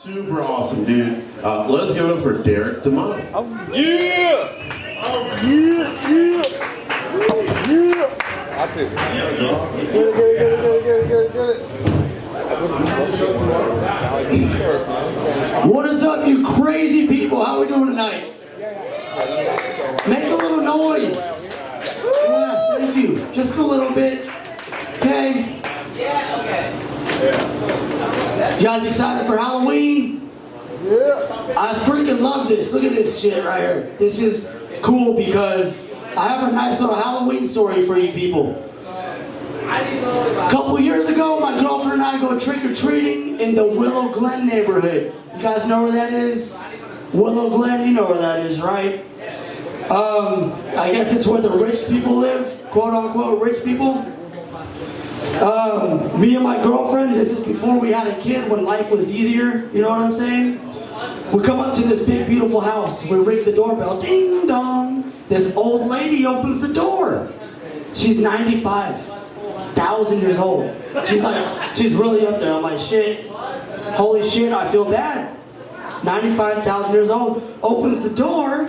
Super awesome, dude. Let's give it up for Derek DeMond. Oh, yeah! Oh, yeah, yeah! Oh, yeah! That's it. Get it. What is up, you crazy people? How are we doing tonight? Make a little noise. Yeah, thank you. Just a little bit. Okay. You guys excited for Halloween? Yeah. I freaking love this. Look at this shit right here. This is cool because I have a nice little Halloween story for you people. A couple years ago, my girlfriend and I go trick-or-treating in the Willow Glen neighborhood. You guys know where that is? Willow Glen, you know where that is, right? I guess it's where the rich people live, quote-unquote rich people. Me and my girlfriend, this is before we had a kid, when life was easier, you know what I'm saying? We come up to this big, beautiful house. We ring the doorbell, ding dong. This old lady opens the door. She's 95,000 years old. She's like, she's really up there. I'm like, shit, holy shit, I feel bad. 95,000 years old, opens the door.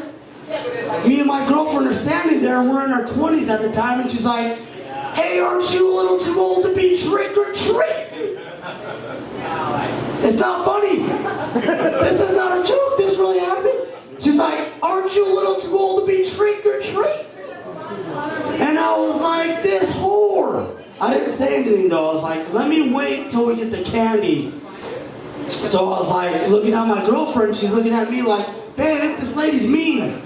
Me and my girlfriend are standing there, we're in our 20s at the time, and she's like, hey, aren't you a little too old to be trick-or-treating? It's not funny. This is not a joke, this really happened. She's like, aren't you a little too old to be trick-or-treating? And I was like, this whore. I didn't say anything though, I was like, let me wait till we get the candy. So I was like, looking at my girlfriend, she's looking at me like, babe, this lady's mean.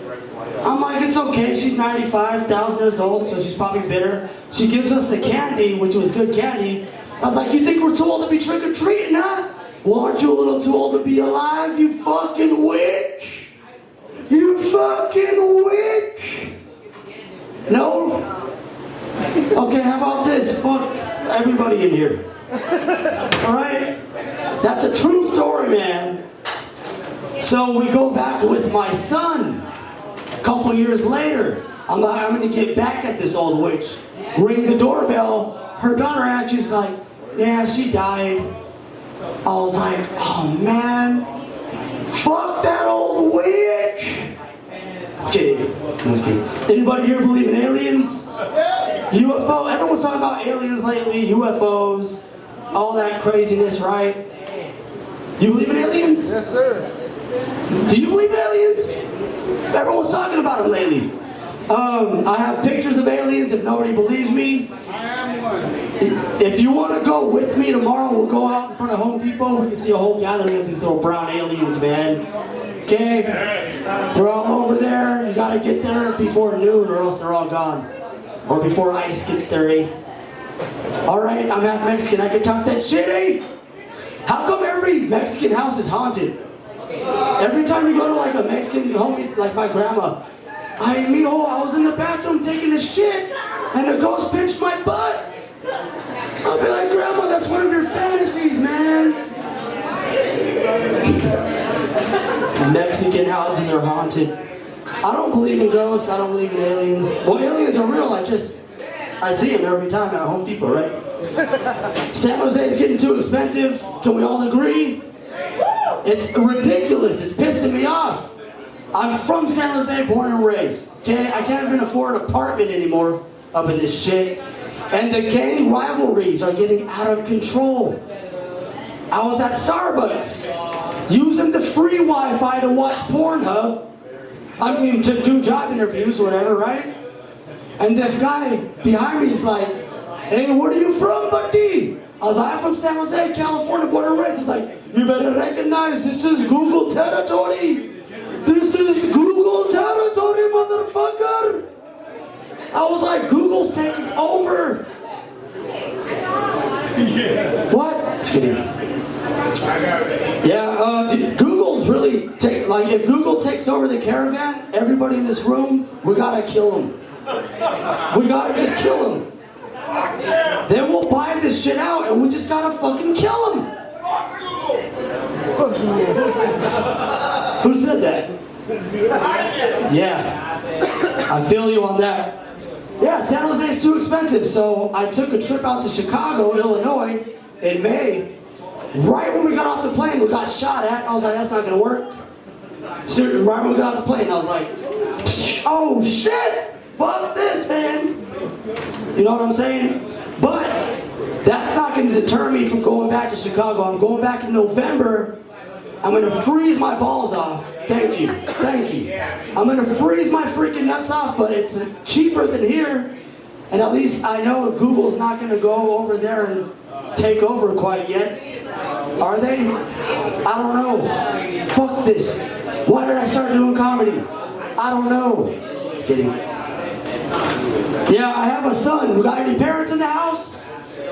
I'm like, it's okay, she's 95,000 years old, so she's probably bitter. She gives us the candy, which was good candy. I was like, you think we're too old to be trick-or-treating, huh? Well, aren't you a little too old to be alive, you fucking witch? You fucking witch! No? Okay, how about this? Fuck everybody in here. Alright? That's a true story, man. So we go back with my son. A couple years later, I'm like, I'm gonna get back at this old witch. Ring the doorbell. Her daughter answers like, yeah, she died. I was like, oh man, fuck that old witch. Just kidding. Just kidding. Anybody here believe in aliens? UFO? Everyone's talking about aliens lately, UFOs, all that craziness, right? You believe in aliens? Yes, sir. Do you believe in aliens? Everyone's talking about them lately. I have pictures of aliens if nobody believes me. If you want to go with me tomorrow, we'll go out in front of Home Depot. We can see a whole gathering of these little brown aliens, man. Okay? They're all over there. You got to get there before noon or else they're all gone. Or before ice gets dirty. Alright, I'm half Mexican. I can talk that shit, eh? How come every Mexican house is haunted? Every time we go to like a Mexican homies, like my grandma, I was in the bathroom taking a shit and a ghost pinched my butt. I'll be like, Grandma, that's one of your fantasies, man. Mexican houses are haunted. I don't believe in ghosts, I don't believe in aliens. Well, aliens are real, I see them every time at Home Depot, right? San Jose is getting too expensive, can we all agree? It's ridiculous, it's pissing me off. I'm from San Jose, born and raised. Okay, I can't even afford an apartment anymore up in this shit. And the gang rivalries are getting out of control. I was at Starbucks using the free Wi-Fi to watch Pornhub. I mean, to do job interviews or whatever, right? And this guy behind me is like, hey, where are you from, buddy? I was like, I'm from San Jose, California, born and raised. He's like, you better recognize this is Google territory. This is Google territory, motherfucker. I was like, Google's taking over. Yeah. What? Just kidding. Yeah, Google's really if Google takes over the caravan, everybody in this room, we gotta kill them. We gotta just kill them. Then we'll buy this shit out and we just gotta fucking kill them. Who said that? Yeah, I feel you on that. Yeah, San Jose is too expensive, so I took a trip out to Chicago, Illinois in May, Right when we got off the plane, we got shot at. I was like, that's not gonna work. So right when we got off the plane, I was like, oh shit, fuck this, man. You know what I'm saying? But that's not gonna deter me from going back to Chicago. I'm going back in November. I'm gonna freeze my balls off. Thank you, thank you. I'm gonna freeze my freaking nuts off, but it's cheaper than here. And at least I know Google's not gonna go over there and take over quite yet. Are they? I don't know. Fuck this. Why did I start doing comedy? I don't know. Just kidding. Yeah, I have a son. We got any parents in the house?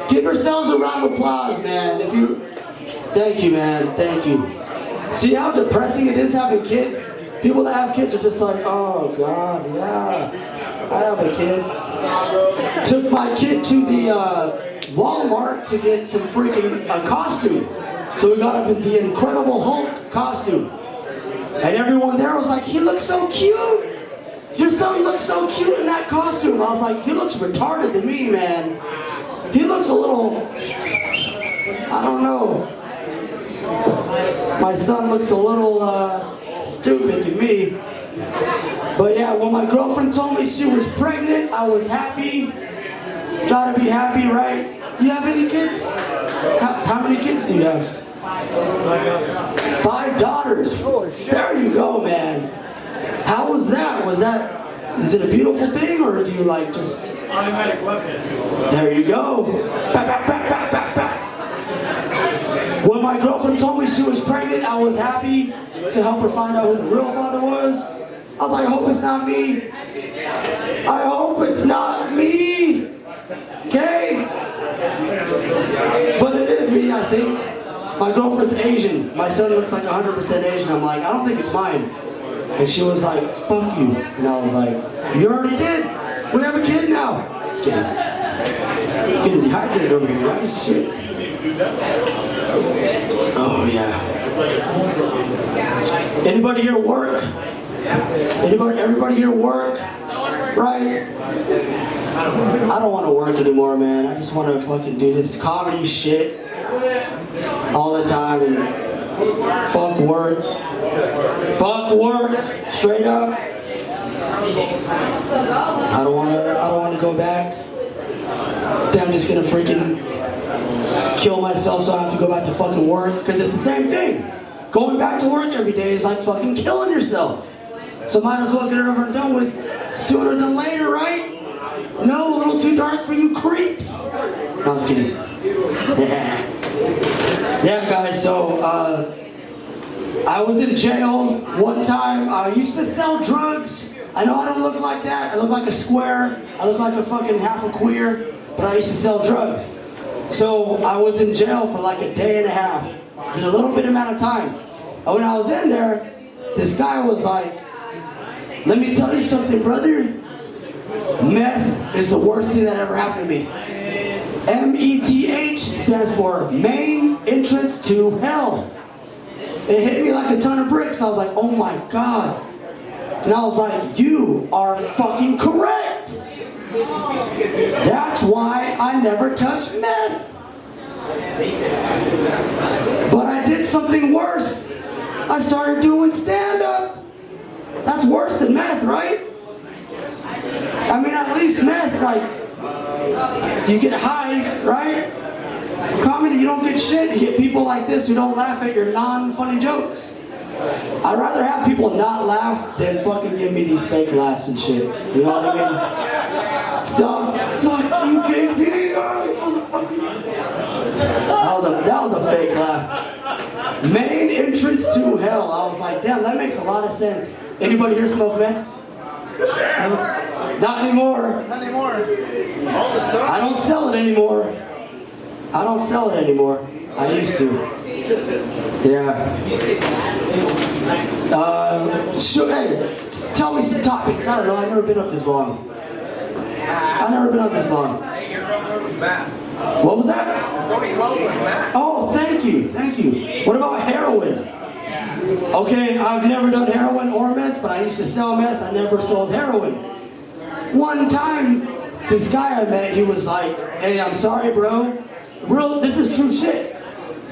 Give yourselves a round of applause, man. Thank you, man. Thank you. See how depressing it is having kids? People that have kids are just like, oh God, yeah, I have a kid. Took my kid to the Walmart to get some freaking costume. So we got him in the Incredible Hulk costume. And everyone there was like, he looks so cute. Your son looks so cute in that costume. I was like, he looks retarded to me, man. He looks a little, I don't know. My son looks a little stupid to me. But yeah, when my girlfriend told me she was pregnant, I was happy. Gotta be happy, right? Do you have any kids? How many kids do you have? 5 daughters. There you go, man. How was that? Is it a beautiful thing, or do you like just... Automatic weapon. There you go. Back, back, back, back, back, back. When my girlfriend told me she was pregnant, I was happy to help her find out who the real father was. I was like, I hope it's not me. I hope it's not me. Okay? But it is me, I think. My girlfriend's Asian. My son looks like 100% Asian. I'm like, I don't think it's mine. And she was like, fuck you. And I was like, you already did. We have a kid now. Just kidding. Getting dehydrated over here, right? Shit. Oh, yeah. Anybody here work? Everybody here work? Right? I don't want to work anymore, man. I just want to fucking do this comedy shit all the time and fuck work. Fuck work. Straight up. I don't want to go back. Then I'm just gonna freaking kill myself so I have to go back to fucking work, because it's the same thing. Going back to work every day is like fucking killing yourself. So might as well get it over and done with sooner than later, right? No, a little too dark for you creeps. No, I'm kidding. Yeah, guys, so I was in jail one time. I used to sell drugs. I know I don't look like that. I look like a square. I look like a fucking half a queer, but I used to sell drugs. So I was in jail for like a day and a half. Did a little bit amount of time. And when I was in there, this guy was like, let me tell you something, brother. Meth is the worst thing that ever happened to me. METH stands for main entrance to hell. It hit me like a ton of bricks. I was like, oh my God. And I was like, you are fucking correct. That's why I never touched meth. But I did something worse. I started doing stand-up. That's worse than meth, right? I mean, at least meth, like, you get high, right? Comedy, you don't get shit. You get people like this who don't laugh at your non-funny jokes. I'd rather have people not laugh than fucking give me these fake laughs and shit. You know what I mean? Stop fucking KP. That was a fake laugh. Main entrance to hell. I was like, damn, that makes a lot of sense. Anybody here smoke meth? Not anymore. Not anymore. All the time. I don't sell it anymore. I don't sell it anymore. I used to. Yeah. Hey, tell me some topics. I don't know. I've never been up this long. What was that? Oh, thank you. What about heroin? Okay, I've never done heroin or meth, but I used to sell meth. I never sold heroin. One time, this guy I met, he was like, hey, I'm sorry, bro. This is true shit.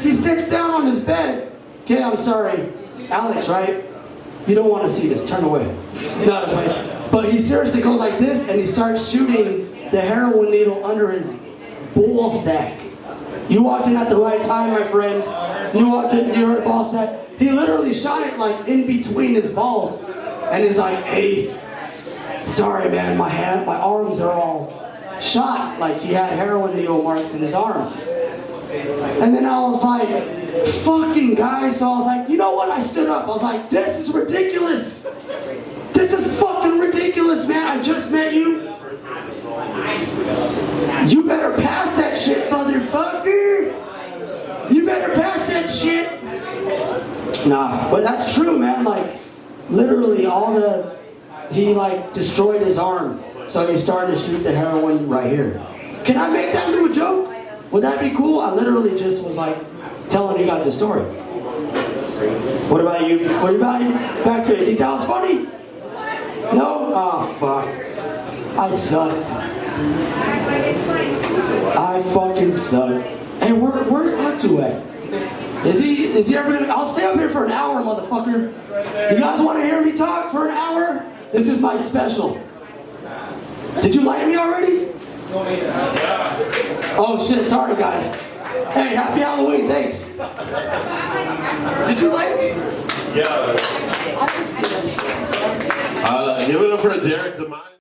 he sits down on his bed. Okay, I'm sorry. Alex, right? You don't want to see this. Turn away. No, but he seriously goes like this, and he starts shooting the heroin needle under his ball sack. You walked in at the right time, my friend. You walked in, you heard ball sack. He literally shot it like in between his balls. And he's like, hey, sorry man, my arms are all shot. Like he had heroin needle marks in his arm. And then I was like, fucking guy. So I was like, you know what? I stood up. I was like, this is ridiculous. This is fucking ridiculous, man. I just met you. You better pass that shit, motherfucker. You better pass that shit. Nah, but that's true, man. Like, literally he like destroyed his arm. So he started to shoot the heroin right here. Can I make that into a joke? Would that be cool? I literally just was like telling you guys a story. What about you? What about you back there? You think that was funny? No? Oh, fuck. I suck. I fucking suck. Hey, where's Atsu at? Is he ever gonna... I'll stay up here for an hour, motherfucker. You guys want to hear me talk for an hour? This is my special. Did you like me already? Oh shit, sorry guys. Hey, happy Halloween, thanks. Did you like me? Yeah. Give it up for Derek DeMont.